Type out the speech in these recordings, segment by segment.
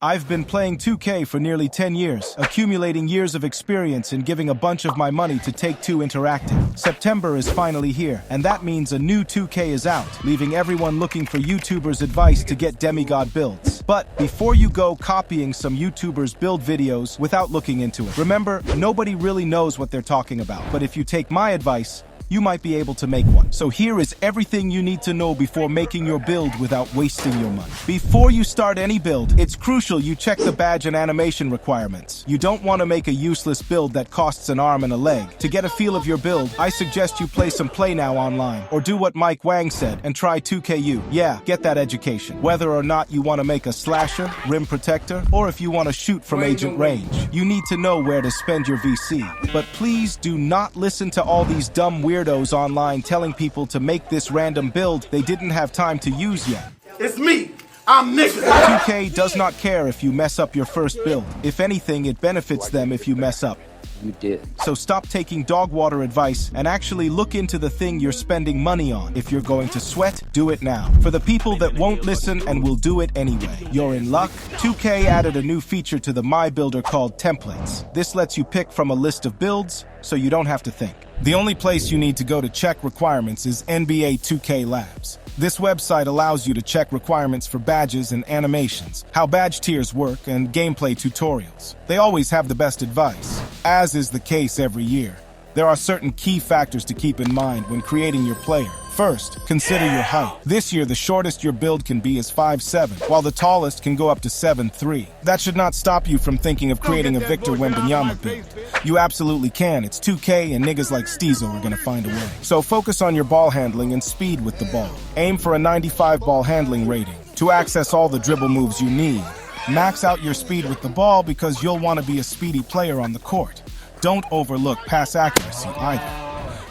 I've been playing 2K for nearly 10 years, accumulating years of experience and giving a bunch of my money to Take-Two Interactive. September is finally here, and that means a new 2K is out, leaving everyone looking for YouTubers' advice to get demigod builds. But before you go copying some YouTubers' build videos without looking into it, remember, nobody really knows what they're talking about. But if you take my advice, you might be able to make one. So here is everything you need to know before making your build without wasting your money. Before you start any build, it's crucial you check the badge and animation requirements. You don't want to make a useless build that costs an arm and a leg. To get a feel of your build, I suggest you play some Play Now online, or do what Mike Wang said and try 2KU. Yeah, get that education. Whether or not you want to make a slasher, rim protector, or if you want to shoot from agent range, you need to know where to spend your VC. But please do not listen to all these dumb weirdos online telling people to make this random build they didn't have time to use yet. It's me. I'm Nick. 2K does not care if you mess up your first build. If anything, it benefits them if you mess up. You did. So stop taking dog water advice and actually look into the thing you're spending money on. If you're going to sweat, do it now. For the people that won't listen and will do it anyway, you're in luck. 2K added a new feature to the My Builder called Templates. This lets you pick from a list of builds, so you don't have to think. The only place you need to go to check requirements is NBA 2K Labs. This website allows you to check requirements for badges and animations, how badge tiers work, and gameplay tutorials. They always have the best advice, as is the case every year. There are certain key factors to keep in mind when creating your player. First, consider your height. This year, the shortest your build can be is 5'7", while the tallest can go up to 7'3". That should not stop you from thinking of creating a Victor Wembanyama build. You absolutely can. It's 2K, and niggas like Steezo are gonna find a way. So focus on your ball handling and speed with the ball. Aim for a 95 ball handling rating. To access all the dribble moves you need, max out your speed with the ball because you'll want to be a speedy player on the court. Don't overlook pass accuracy either.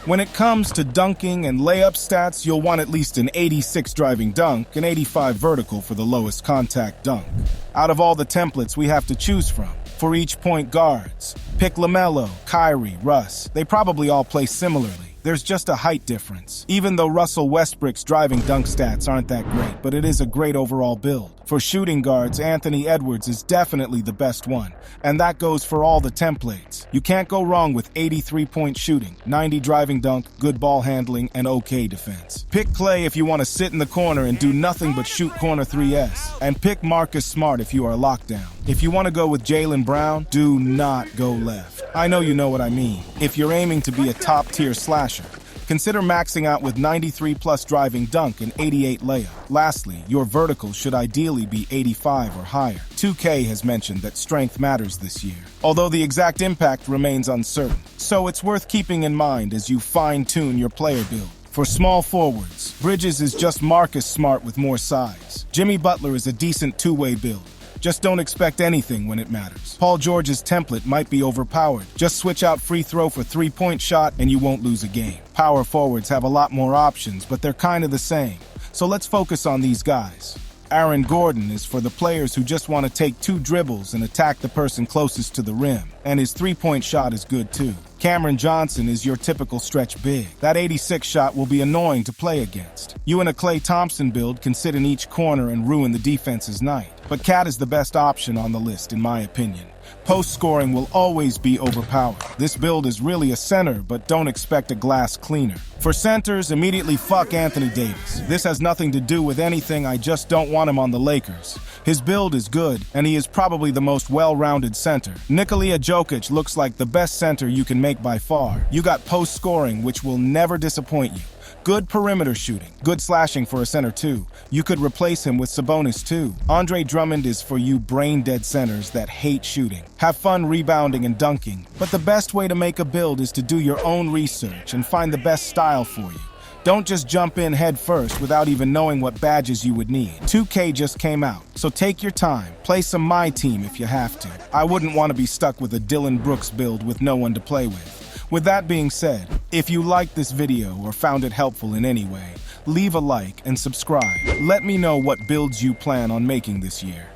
When it comes to dunking and layup stats, you'll want at least an 86 driving dunk and 85 vertical for the lowest contact dunk. Out of all the templates we have to choose from, for each point guards, pick LaMelo, Kyrie, Russ. They probably all play similarly. There's just a height difference. Even though Russell Westbrook's driving dunk stats aren't that great, but it is a great overall build. For shooting guards, Anthony Edwards is definitely the best one, and that goes for all the templates. You can't go wrong with 83-point shooting, 90 driving dunk, good ball handling, and okay defense. Pick Clay if you want to sit in the corner and do nothing but shoot corner 3S, and pick Marcus Smart if you are locked down. If you want to go with Jaylen Brown, do not go left. I know you know what I mean. If you're aiming to be a top-tier slasher, consider maxing out with 93+ driving dunk and 88 layup. Lastly, your vertical should ideally be 85 or higher. 2K has mentioned that strength matters this year, although the exact impact remains uncertain. So it's worth keeping in mind as you fine-tune your player build. For small forwards, Bridges is just Marcus Smart with more size. Jimmy Butler is a decent two-way build. Just don't expect anything when it matters. Paul George's template might be overpowered. Just switch out free throw for three-point shot and you won't lose a game. Power forwards have a lot more options, but they're kind of the same. So let's focus on these guys. Aaron Gordon is for the players who just want to take 2 dribbles and attack the person closest to the rim. And his three-point shot is good too. Cameron Johnson is your typical stretch big. That 86 shot will be annoying to play against. You and a Klay Thompson build can sit in each corner and ruin the defense's night. But Cat is the best option on the list, in my opinion. Post scoring will always be overpowered. This build is really a center, but don't expect a glass cleaner. For centers, immediately fuck Anthony Davis. This has nothing to do with anything, I just don't want him on the Lakers. His build is good, and he is probably the most well-rounded center. Nikola Jokic looks like the best center you can make by far. You got post scoring, which will never disappoint you. Good perimeter shooting, good slashing for a center too. You could replace him with Sabonis too. Andre Drummond is for you brain-dead centers that hate shooting. Have fun rebounding and dunking, but the best way to make a build is to do your own research and find the best style for you. Don't just jump in head first without even knowing what badges you would need. 2K just came out, so take your time. Play some My Team if you have to. I wouldn't want to be stuck with a Dylan Brooks build with no one to play with. With that being said, if you liked this video or found it helpful in any way, leave a like and subscribe. Let me know what builds you plan on making this year.